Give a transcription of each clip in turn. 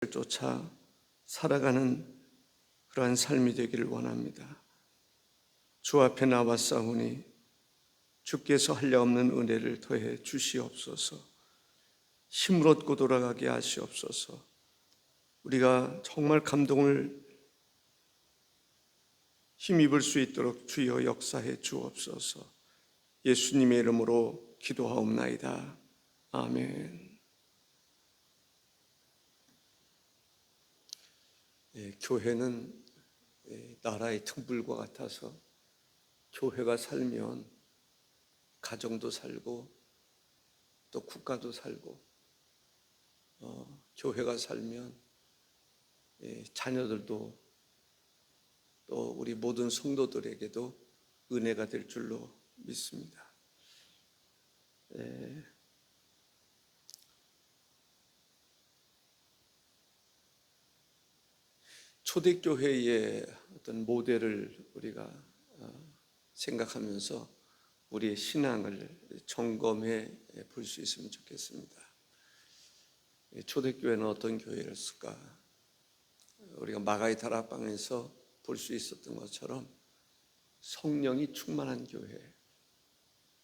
쫓아 살아가는 그러한 삶이 되기를 원합니다. 주 앞에 나왔사오니 주께서 한량없는 은혜를 더해 주시옵소서. 힘을 얻고 돌아가게 하시옵소서. 우리가 정말 감동을 힘입을 수 있도록 주여 역사해 주옵소서. 예수님의 이름으로 기도하옵나이다. 아멘. 교회는 나라의 등불과 같아서 교회가 살면 가정도 살고 또 국가도 살고, 교회가 살면 자녀들도 또 우리 모든 성도들에게도 은혜가 될 줄로 믿습니다. 초대교회의 어떤 모델을 우리가 생각하면서 우리의 신앙을 점검해 볼 수 있으면 좋겠습니다. 초대교회는 어떤 교회였을까? 우리가 마가의 다락방에서 볼 수 있었던 것처럼 성령이 충만한 교회,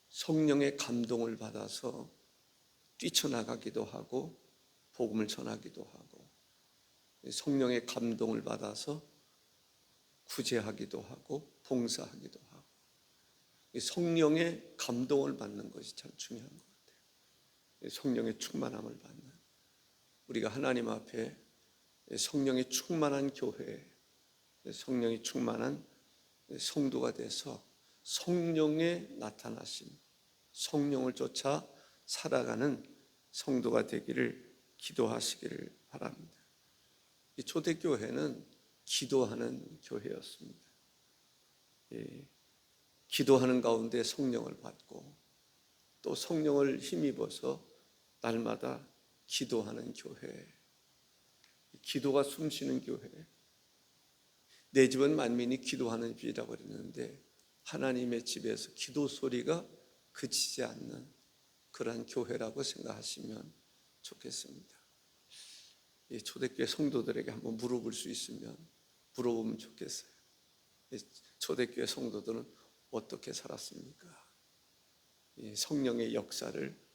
성령의 감동을 받아서 뛰쳐나가기도 하고 복음을 전하기도 하고, 성령의 감동을 받아서 구제하기도 하고 봉사하기도 하고, 성령의 감동을 받는 것이 참 중요한 것 같아요. 성령의 충만함을 받는, 우리가 하나님 앞에 성령의 충만한 교회, 성령이 충만한 성도가 돼서 성령의 나타나심, 성령을 쫓아 살아가는 성도가 되기를 기도하시기를 바랍니다. 이 초대교회는 기도하는 교회였습니다. 기도하는 가운데 성령을 받고 또 성령을 힘입어서 날마다 기도하는 교회, 기도가 숨쉬는 교회. 내 집은 만민이 기도하는 집이라고 그랬는데 하나님의 집에서 기도 소리가 그치지 않는 그러한 교회라고 생각하시면 좋겠습니다. 이 초대교회 성도들에게 한번 물어볼 수 있으면 물어보면 좋겠어요. 초대교회 성도들은 어떻게 살았습니까? 이 성령의 역사를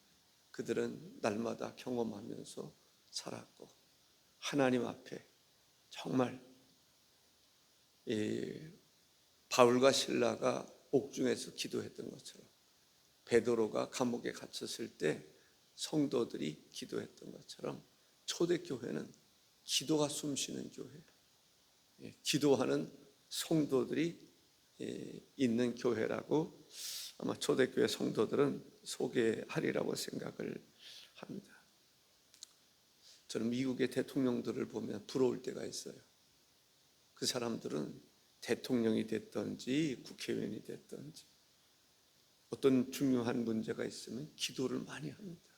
그들은 날마다 경험하면서 살았고, 하나님 앞에 정말 바울과 실라가 옥중에서 기도했던 것처럼, 베드로가 감옥에 갇혔을 때 성도들이 기도했던 것처럼 초대교회는 기도가 숨쉬는 교회, 기도하는 성도들이 있는 교회라고 아마 초대교회 성도들은 소개하리라고 생각을 합니다. 저는 미국의 대통령들을 보면 부러울 때가 있어요. 그 사람들은 대통령이 됐든지 국회의원이 됐든지 어떤 중요한 문제가 있으면 기도를 많이 합니다.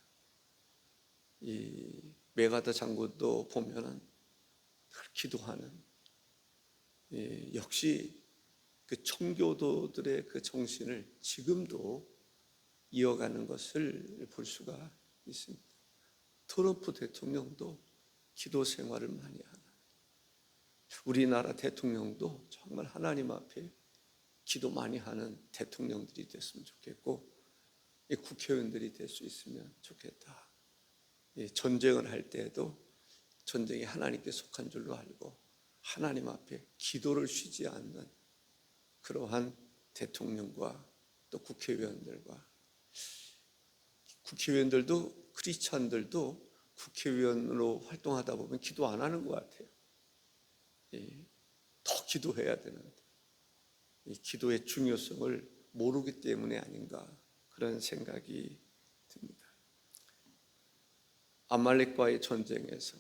이 메가더 장군도 보면은 늘 기도하는, 역시 그 청교도들의 그 정신을 지금도 이어가는 것을 볼 수가 있습니다. 트럼프 대통령도 기도 생활을 많이 하는, 우리나라 대통령도 정말 하나님 앞에 기도 많이 하는 대통령들이 됐으면 좋겠고, 국회의원들이 될 수 있으면 좋겠다. 전쟁을 할 때에도 전쟁이 하나님께 속한 줄로 알고 하나님 앞에 기도를 쉬지 않는 그러한 대통령과 또 국회의원들과, 국회의원들도 크리스찬들도 국회의원으로 활동하다 보면 기도 안 하는 것 같아요. 더 기도해야 되는데 이 기도의 중요성을 모르기 때문에 아닌가, 그런 생각이 듭니다. 아말렉과의 전쟁에서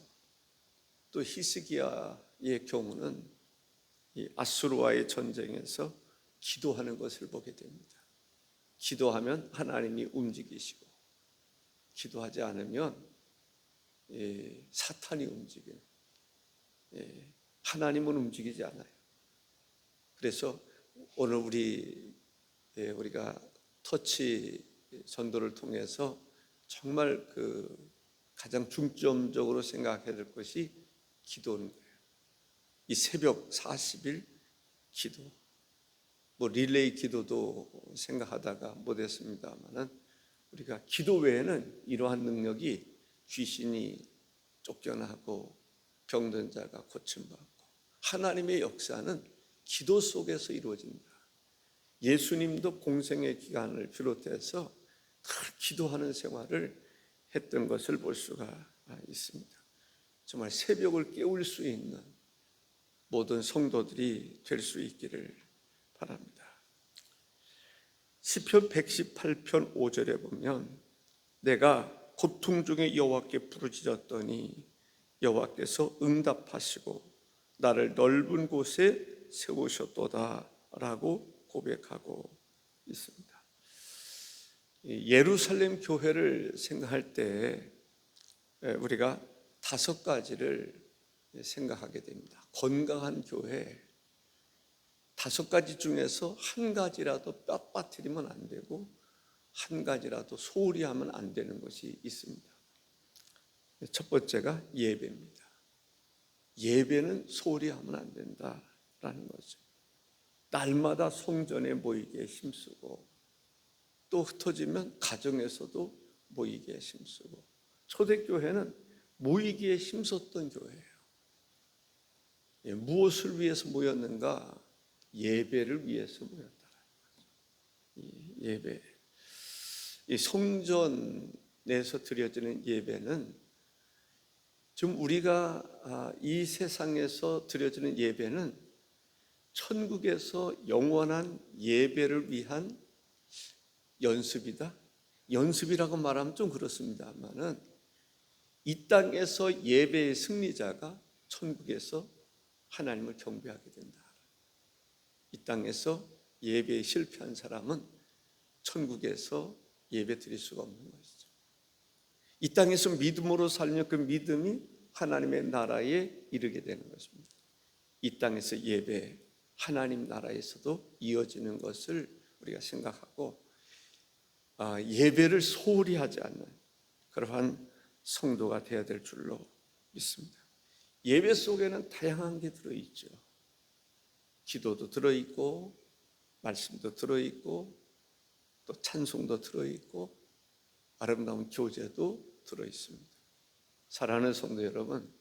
또 히스기야의 경우는 이 아수르와의 전쟁에서 기도하는 것을 보게 됩니다. 기도하면 하나님이 움직이시고, 기도하지 않으면 사탄이 움직여요. 하나님은 움직이지 않아요. 그래서 오늘 우리가 터치 전도를 통해서 정말 가장 중점적으로 생각해야 될 것이 기도는 거예요. 이 새벽 40일 기도, 뭐 릴레이 기도도 생각하다가 못했습니다만은 우리가 기도 외에는 이러한 능력이 귀신이 쫓겨나고 병든 자가 고침받고 하나님의 역사는 기도 속에서 이루어진다. 예수님도 공생의 기간을 비롯해서 늘 기도하는 생활을 했던 것을 볼 수가 있습니다. 정말 새벽을 깨울 수 있는 모든 성도들이 될 수 있기를 바랍니다. 시편 118편 5절에 보면 내가 고통 중에 여호와께 부르짖었더니 여호와께서 응답하시고 나를 넓은 곳에 세우셨도다 라고 고백하고 있습니다. 예루살렘 교회를 생각할 때 우리가 5가지를 생각하게 됩니다. 건강한 교회, 5가지 중에서 한 가지라도 빳빳거리면 안 되고 한 가지라도 소홀히 하면 안 되는 것이 있습니다. 첫 번째가 예배입니다. 예배는 소홀히 하면 안 된다라는 거죠. 날마다 성전에 모이게 힘쓰고 또 흩어지면 가정에서도 모이기에 힘쓰고, 초대교회는 모이기에 힘썼던 교회예요. 무엇을 위해서 모였는가? 예배를 위해서 모였다. 예배, 이 성전에서 드려지는 예배는 지금 우리가 이 세상에서 드려지는 예배는 천국에서 영원한 예배를 위한 연습이다. 연습이라고 말하면 좀 그렇습니다만은 이 땅에서 예배의 승리자가 천국에서 하나님을 경배하게 된다. 이 땅에서 예배에 실패한 사람은 천국에서 예배 드릴 수가 없는 것이죠. 이 땅에서 믿음으로 살면 그 믿음이 하나님의 나라에 이르게 되는 것입니다. 이 땅에서 예배, 하나님 나라에서도 이어지는 것을 우리가 생각하고 예배를 소홀히 하지 않는 그러한 성도가 되어야 될 줄로 믿습니다. 예배 속에는 다양한 게 들어있죠. 기도도 들어있고 말씀도 들어있고 또 찬송도 들어있고 아름다운 교제도 들어있습니다. 사랑하는 성도 여러분,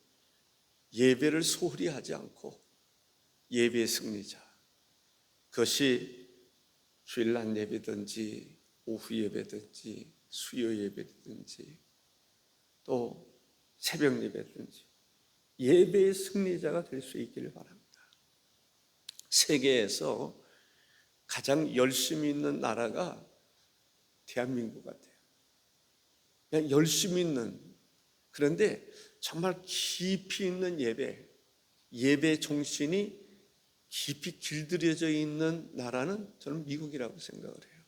예배를 소홀히 하지 않고 예배의 승리자, 그것이 주일날 예배든지 오후 예배든지 수요 예배든지 또 새벽 예배든지 예배의 승리자가 될 수 있기를 바랍니다. 세계에서 가장 열심히 있는 나라가 대한민국 같아요. 그냥 열심히 있는, 그런데 정말 깊이 있는 예배 정신이 깊이 길들여져 있는 나라는 저는 미국이라고 생각을 해요.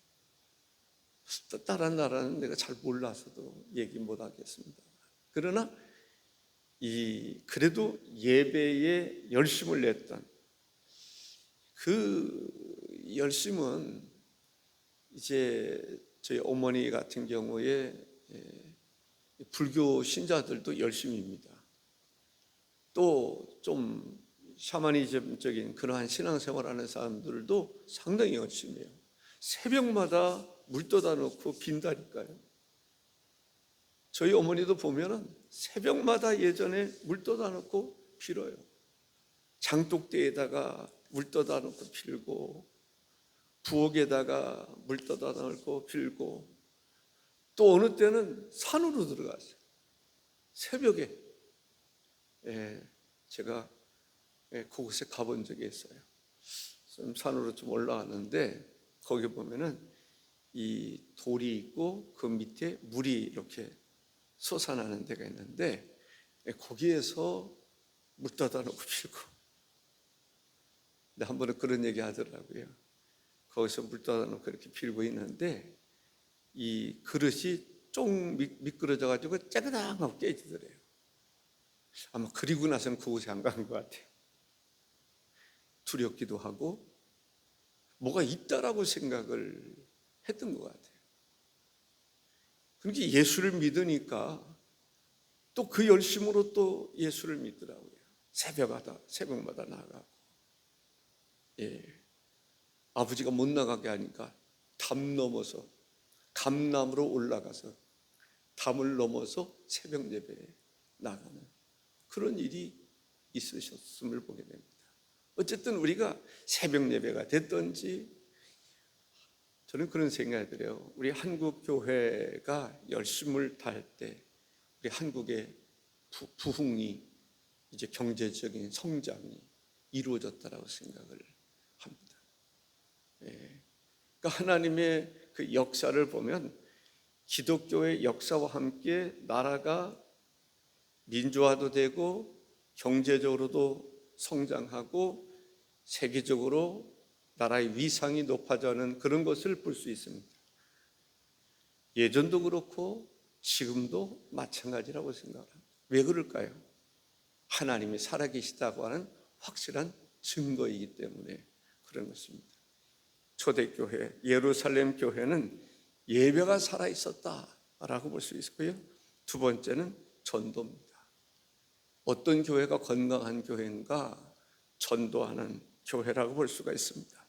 다른 나라는 내가 잘 몰라서도 얘기 못 하겠습니다. 그러나 그래도 예배에 열심을 냈던 그 열심은 이제 저희 어머니 같은 경우에 불교 신자들도 열심입니다. 또 좀 샤머니즘적인 그러한 신앙생활하는 사람들도 상당히 열심히 해요. 새벽마다 물 떠다 놓고 빈다니까요. 저희 어머니도 보면은 새벽마다 예전에 물 떠다 놓고 빌어요. 장독대에다가 물 떠다 놓고 빌고 부엌에다가 물 떠다 놓고 빌고 또 어느 때는 산으로 들어갔어요. 새벽에. 제가 그곳에 가본 적이 있어요. 산으로 좀 올라왔는데 거기 보면은 이 돌이 있고 그 밑에 물이 이렇게 솟아나는 데가 있는데 거기에서 물 떠다 놓고 빌고, 근데 한 번은 그런 얘기 하더라고요. 거기서 물 떠다 놓고 이렇게 빌고 있는데 이 그릇이 좀 미끄러져 가지고 짜그당하고 깨지더래요. 아마 그리고 나서는 그곳에 안 간 것 같아요. 두렵기도 하고 뭐가 있다라고 생각을 했던 것 같아요. 그러니까 예수를 믿으니까 또 그 열심으로 또 예수를 믿더라고요. 새벽마다 나가고, 아버지가 못 나가게 하니까 담 넘어서 감남으로 올라가서 담을 넘어서 새벽 예배에 나가는 그런 일이 있으셨음을 보게 됩니다. 어쨌든 우리가 새벽 예배가 됐든지, 저는 그런 생각이 들어요. 우리 한국 교회가 열심을 다할 때 우리 한국의 부흥이, 이제 경제적인 성장이 이루어졌다라고 생각을 합니다. 그러니까 하나님의 그 역사를 보면 기독교의 역사와 함께 나라가 민주화도 되고 경제적으로도 성장하고 세계적으로 나라의 위상이 높아져가는 그런 것을 볼 수 있습니다. 예전도 그렇고 지금도 마찬가지라고 생각합니다. 왜 그럴까요? 하나님이 살아계시다고 하는 확실한 증거이기 때문에 그런 것입니다. 초대교회, 예루살렘 교회는 예배가 살아있었다라고 볼 수 있고요. 두 번째는 전도입니다. 어떤 교회가 건강한 교회인가? 전도하는 교회라고 볼 수가 있습니다.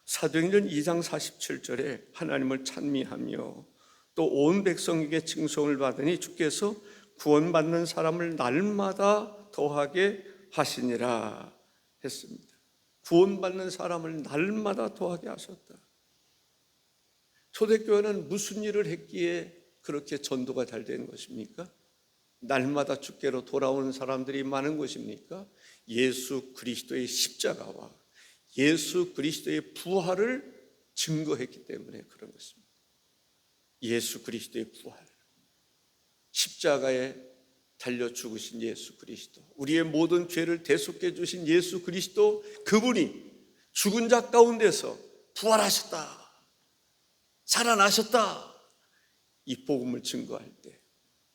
사도행전 2장 47절에 하나님을 찬미하며 또 온 백성에게 칭송을 받으니 주께서 구원받는 사람을 날마다 더하게 하시니라 했습니다. 구원받는 사람을 날마다 더하게 하셨다. 초대교회는 무슨 일을 했기에 그렇게 전도가 잘 되는 것입니까? 날마다 주께로 돌아오는 사람들이 많은 것입니까? 예수 그리스도의 십자가와 예수 그리스도의 부활을 증거했기 때문에 그런 것입니다. 예수 그리스도의 부활, 십자가에 달려 죽으신 예수 그리스도, 우리의 모든 죄를 대속해 주신 예수 그리스도, 그분이 죽은 자 가운데서 부활하셨다, 살아나셨다, 이 복음을 증거할 때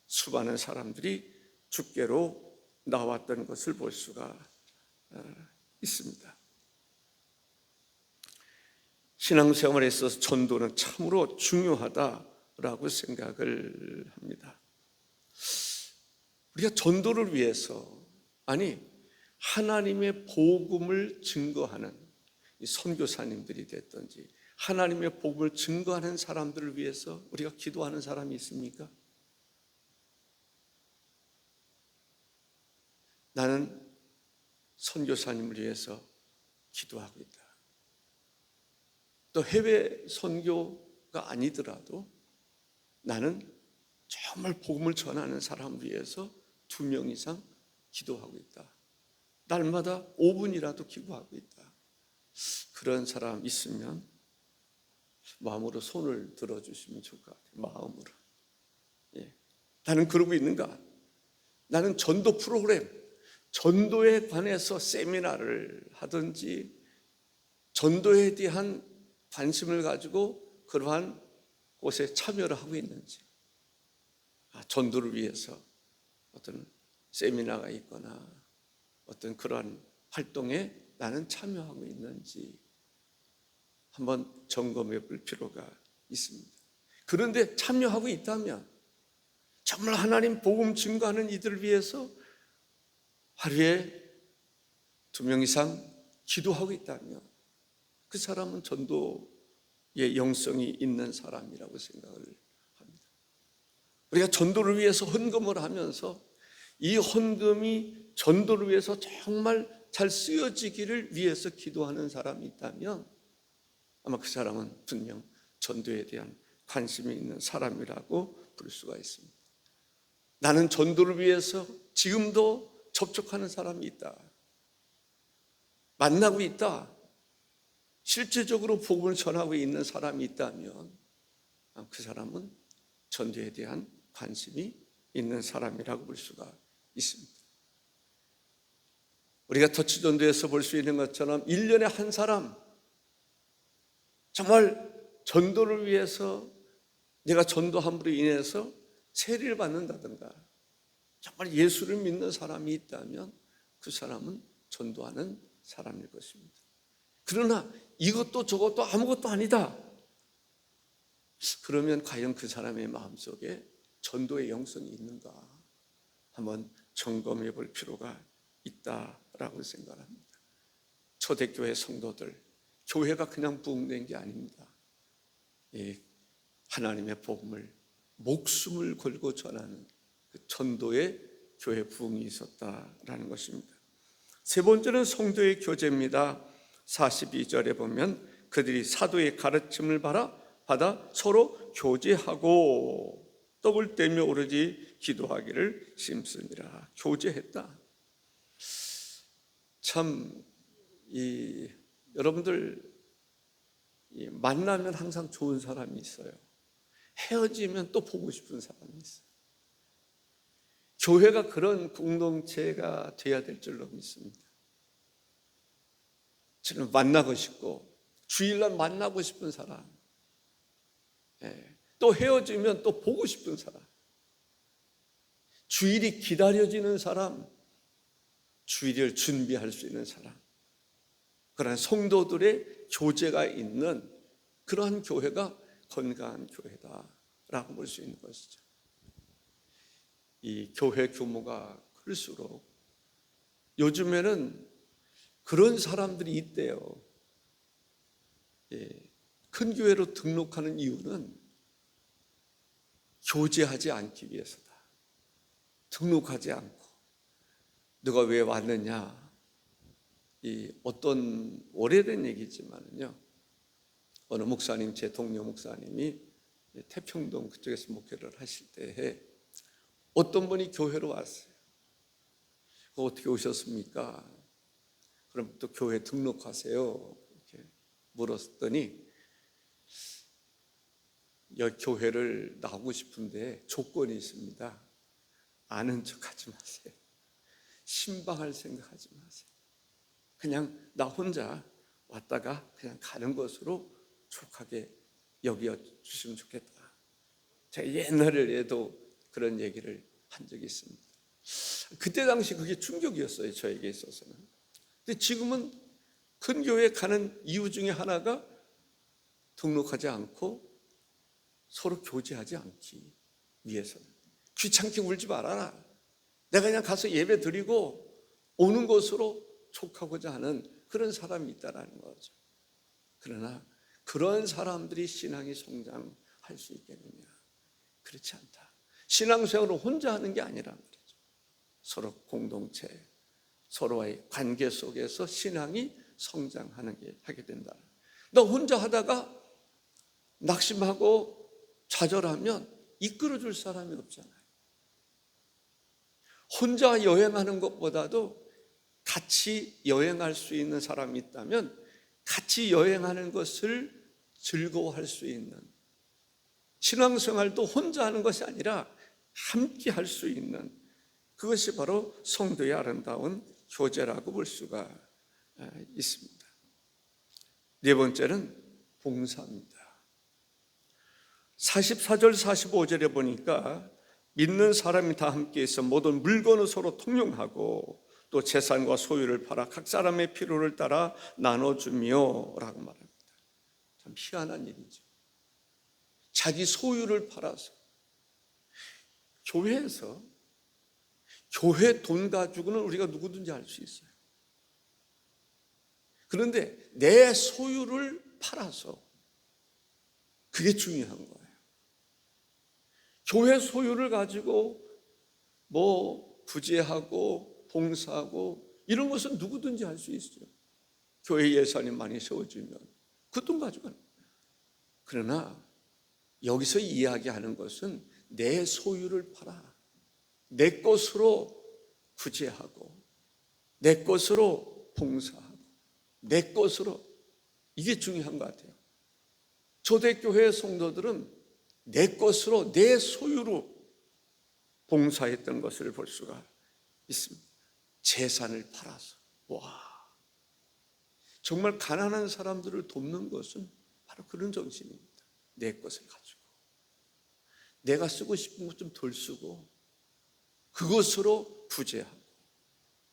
수많은 사람들이 주께로 나왔던 것을 볼 수가 있습니다. 신앙생활에 있어서 전도는 참으로 중요하다라고 생각을 합니다. 우리가 전도를 위해서, 아니 하나님의 복음을 증거하는 선교사님들이 됐든지 하나님의 복음을 증거하는 사람들을 위해서 우리가 기도하는 사람이 있습니까? 나는 선교사님을 위해서 기도하고 있다. 또 해외 선교가 아니더라도 나는 정말 복음을 전하는 사람을 위해서 2명 이상 기도하고 있다. 날마다 5분이라도 기도하고 있다. 그런 사람 있으면 마음으로 손을 들어주시면 좋을 것 같아요. 마음으로. 나는 그러고 있는가? 나는 전도 프로그램, 전도에 관해서 세미나를 하든지 전도에 대한 관심을 가지고 그러한 곳에 참여를 하고 있는지, 전도를 위해서 어떤 세미나가 있거나 어떤 그러한 활동에 나는 참여하고 있는지 한번 점검해 볼 필요가 있습니다. 그런데 참여하고 있다면, 정말 하나님 복음 증거하는 이들을 위해서 하루에 2명 이상 기도하고 있다면 그 사람은 전도의 영성이 있는 사람이라고 생각을 합니다. 우리가 전도를 위해서 헌금을 하면서 이 헌금이 전도를 위해서 정말 잘 쓰여지기를 위해서 기도하는 사람이 있다면 아마 그 사람은 분명 전도에 대한 관심이 있는 사람이라고 볼 수가 있습니다. 나는 전도를 위해서 지금도 접촉하는 사람이 있다, 만나고 있다, 실제적으로 복음을 전하고 있는 사람이 있다면 그 사람은 전도에 대한 관심이 있는 사람이라고 볼 수가 있습니다. 우리가 터치전도에서 볼 수 있는 것처럼 1년에 한 사람, 정말 전도를 위해서 내가 전도함으로 인해서 세례를 받는다든가 정말 예수를 믿는 사람이 있다면 그 사람은 전도하는 사람일 것입니다. 그러나 이것도 저것도 아무것도 아니다, 그러면 과연 그 사람의 마음속에 전도의 영성이 있는가 한번 점검해 볼 필요가 있다라고 생각합니다. 초대교회 성도들, 교회가 그냥 부흥된 게 아닙니다. 하나님의 복음을 목숨을 걸고 전하는 그 전도의 교회 부흥이 있었다라는 것입니다. 세 번째는 성도의 교제입니다. 42절에 보면 그들이 사도의 가르침을 받아 서로 교제하고 떡을 떼며 오로지 기도하기를 심쓰니라. 교제했다. 참 여러분들 만나면 항상 좋은 사람이 있어요. 헤어지면 또 보고 싶은 사람이 있어요. 교회가 그런 공동체가 돼야 될 줄로 믿습니다. 저는 만나고 싶고 주일날 만나고 싶은 사람, 또 헤어지면 또 보고 싶은 사람, 주일이 기다려지는 사람, 주일을 준비할 수 있는 사람, 그런 성도들의 교제가 있는 그러한 교회가 건강한 교회다라고 볼 수 있는 것이죠. 이 교회 규모가 클수록 요즘에는 그런 사람들이 있대요. 큰 교회로 등록하는 이유는 교제하지 않기 위해서다. 등록하지 않고 너가 왜 왔느냐, 어떤 오래된 얘기지만은요, 어느 목사님, 제 동료 목사님이 태평동 그쪽에서 목회를 하실 때에 어떤 분이 교회로 왔어요. 어떻게 오셨습니까? 그럼 또 교회 등록하세요. 이렇게 물었더니 여기 교회를 나오고 싶은데 조건이 있습니다. 아는 척하지 마세요. 신방할 생각하지 마세요. 그냥 나 혼자 왔다가 그냥 가는 것으로 족하게 여겨주시면 좋겠다. 제가 옛날에도 그런 얘기를 한 적이 있습니다. 그때 당시 그게 충격이었어요, 저에게 있어서는. 근데 지금은 큰 교회에 가는 이유 중에 하나가 등록하지 않고 서로 교제하지 않기 위해서는. 귀찮게 울지 말아라. 내가 그냥 가서 예배 드리고 오는 것으로 촉하고자 하는 그런 사람이 있다라는 거죠. 그러나 그런 사람들이 신앙이 성장할 수 있겠느냐? 그렇지 않다. 신앙생활을 혼자 하는 게 아니란 말이죠. 서로 공동체, 서로의 관계 속에서 신앙이 성장하는 게 하게 된다. 너 혼자 하다가 낙심하고 좌절하면 이끌어줄 사람이 없잖아요. 혼자 여행하는 것보다도 같이 여행할 수 있는 사람이 있다면 같이 여행하는 것을 즐거워할 수 있는, 신앙생활도 혼자 하는 것이 아니라 함께 할 수 있는, 그것이 바로 성도의 아름다운 교제라고 볼 수가 있습니다. 네 번째는 봉사입니다. 44절 45절에 보니까 믿는 사람이 다 함께해서 모든 물건을 서로 통용하고 또 재산과 소유를 팔아 각 사람의 필요를 따라 나눠주며 라고 말합니다. 참 희한한 일이죠. 자기 소유를 팔아서, 교회에서 교회 돈 가지고는 우리가 누구든지 할 수 있어요. 그런데 내 소유를 팔아서, 그게 중요한 거예요. 교회 소유를 가지고 구제하고 봉사하고 이런 것은 누구든지 할 수 있어요. 교회 예산이 많이 세워지면 그 돈 가지고 하는 거예요. 그러나 여기서 이야기하는 것은 내 소유를 팔아 내 것으로 구제하고 내 것으로 봉사하고 내 것으로, 이게 중요한 것 같아요. 초대교회 성도들은 내 것으로, 내 소유로 봉사했던 것을 볼 수가 있습니다. 재산을 팔아서. 와, 정말 가난한 사람들을 돕는 것은 바로 그런 정신입니다. 내 것을 가지고 내가 쓰고 싶은 것 좀 덜 쓰고 그것으로 구제하고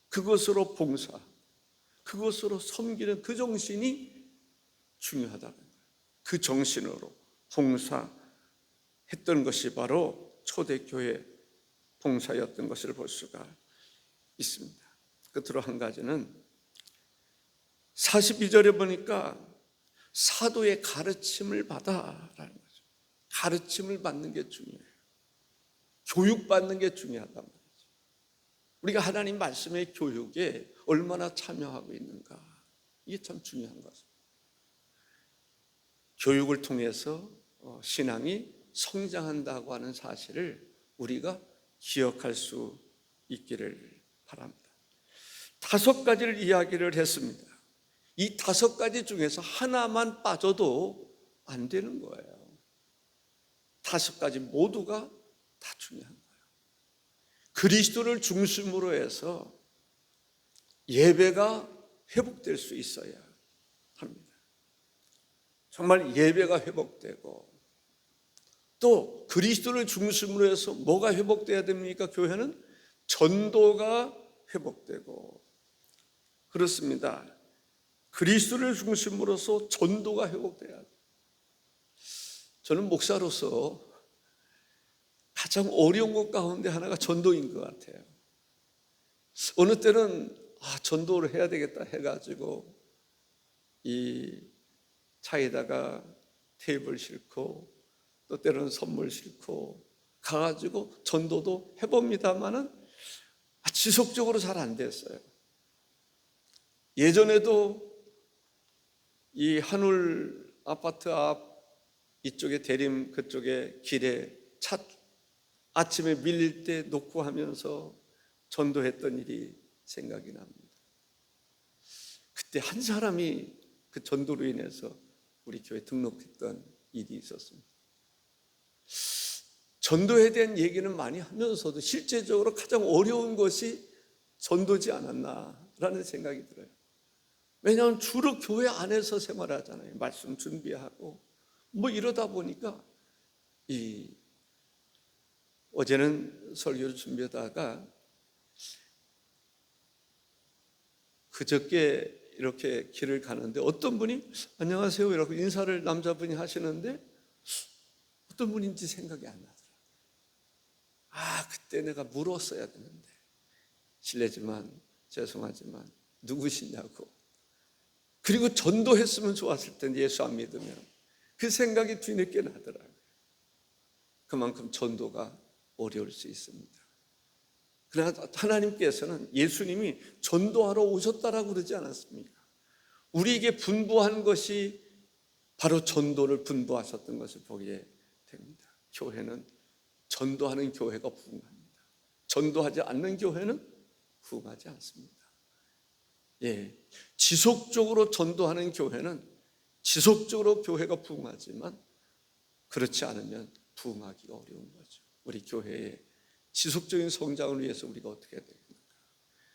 그것으로 봉사하고 그것으로 섬기는 그 정신이 중요하다는 거예요. 그 정신으로 봉사했던 것이 바로 초대교회 봉사였던 것을 볼 수가 있습니다. 끝으로 한 가지는 42절에 보니까 사도의 가르침을 받아라는 거죠. 가르침을 받는 게 중요해요. 교육받는 게 중요하단 말이죠. 우리가 하나님 말씀의 교육에 얼마나 참여하고 있는가, 이게 참 중요한 것입니다. 교육을 통해서 신앙이 성장한다고 하는 사실을 우리가 기억할 수 있기를 바랍니다. 5가지를 이야기를 했습니다. 이 5가지 중에서 하나만 빠져도 안 되는 거예요. 5가지 모두가 다 중요한 거예요. 그리스도를 중심으로 해서 예배가 회복될 수 있어야 합니다. 정말 예배가 회복되고, 또 그리스도를 중심으로 해서 뭐가 회복돼야 됩니까? 교회는 전도가 회복되고, 그렇습니다. 그리스도를 중심으로서 전도가 회복돼야 돼요. 저는 목사로서 가장 어려운 것 가운데 하나가 전도인 것 같아요. 어느 때는 전도를 해야 되겠다 해가지고 이 차에다가 테이블 싣고, 또 때로는 선물 싣고 가가지고 전도도 해봅니다만은 지속적으로 잘 안 됐어요. 예전에도 이 한울 아파트 앞 이쪽에 대림 그쪽에 길에 차 아침에 밀릴 때 놓고 하면서 전도했던 일이 생각이 납니다. 그때 한 사람이 그 전도로 인해서 우리 교회 등록했던 일이 있었습니다. 전도에 대한 얘기는 많이 하면서도 실제적으로 가장 어려운 것이 전도지 않았나라는 생각이 들어요. 왜냐하면 주로 교회 안에서 생활하잖아요. 말씀 준비하고 뭐 이러다 보니까 어제는 설교를 준비하다가 그저께 이렇게 길을 가는데 어떤 분이 안녕하세요 이러고 인사를 남자분이 하시는데 어떤 분인지 생각이 안 나더라고요. 그때 내가 물었어야 되는데, 실례지만 죄송하지만 누구시냐고, 그리고 전도했으면 좋았을 텐데 예수 안 믿으면, 그 생각이 뒤늦게 나더라고요. 그만큼 전도가 어려울 수 있습니다. 그러나 하나님께서는 예수님이 전도하러 오셨다라고 그러지 않았습니까? 우리에게 분부한 것이 바로 전도를 분부하셨던 것을 보게 됩니다. 교회는 전도하는 교회가 부흥합니다. 전도하지 않는 교회는 부흥하지 않습니다. 지속적으로 전도하는 교회는 지속적으로 교회가 부흥하지만, 그렇지 않으면 부흥하기가 어려운 거죠. 우리 교회의 지속적인 성장을 위해서 우리가 어떻게 해야 되겠는가?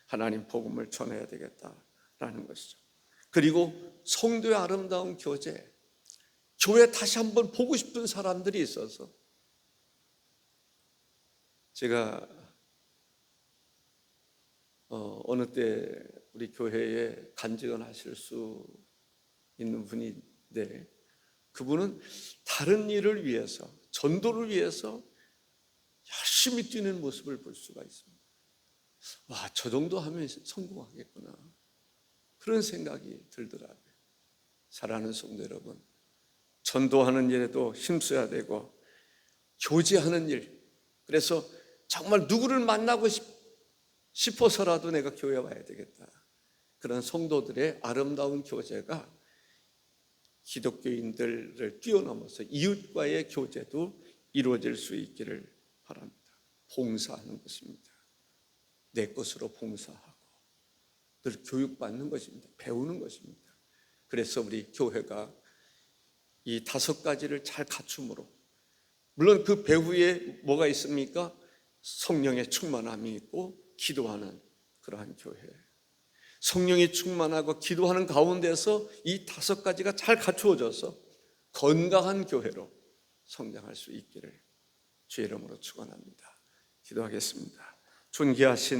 하나님 복음을 전해야 되겠다라는 것이죠. 그리고 성도의 아름다운 교제, 교회 다시 한번 보고 싶은 사람들이 있어서, 제가 어느 때 우리 교회에 간증을 하실 수 있는 분인데, 그분은 다른 일을 위해서, 전도를 위해서 열심히 뛰는 모습을 볼 수가 있습니다. 저 정도 하면 성공하겠구나, 그런 생각이 들더라고요. 사랑하는 성도 여러분, 전도하는 일에도 힘써야 되고, 교제하는 일, 그래서 정말 누구를 만나고 싶어서라도 내가 교회에 와야 되겠다, 그런 성도들의 아름다운 교제가 기독교인들을 뛰어넘어서 이웃과의 교제도 이루어질 수 있기를 바랍니다. 봉사하는 것입니다. 내 것으로 봉사하고 늘 교육받는 것입니다. 배우는 것입니다. 그래서 우리 교회가 이 5가지를 잘 갖춤으로, 물론 그 배후에 뭐가 있습니까? 성령의 충만함이 있고 기도하는 그러한 교회, 성령이 충만하고 기도하는 가운데서 이 5가지가 잘 갖추어져서 건강한 교회로 성장할 수 있기를 주의 이름으로 축원합니다. 기도하겠습니다. 존귀하신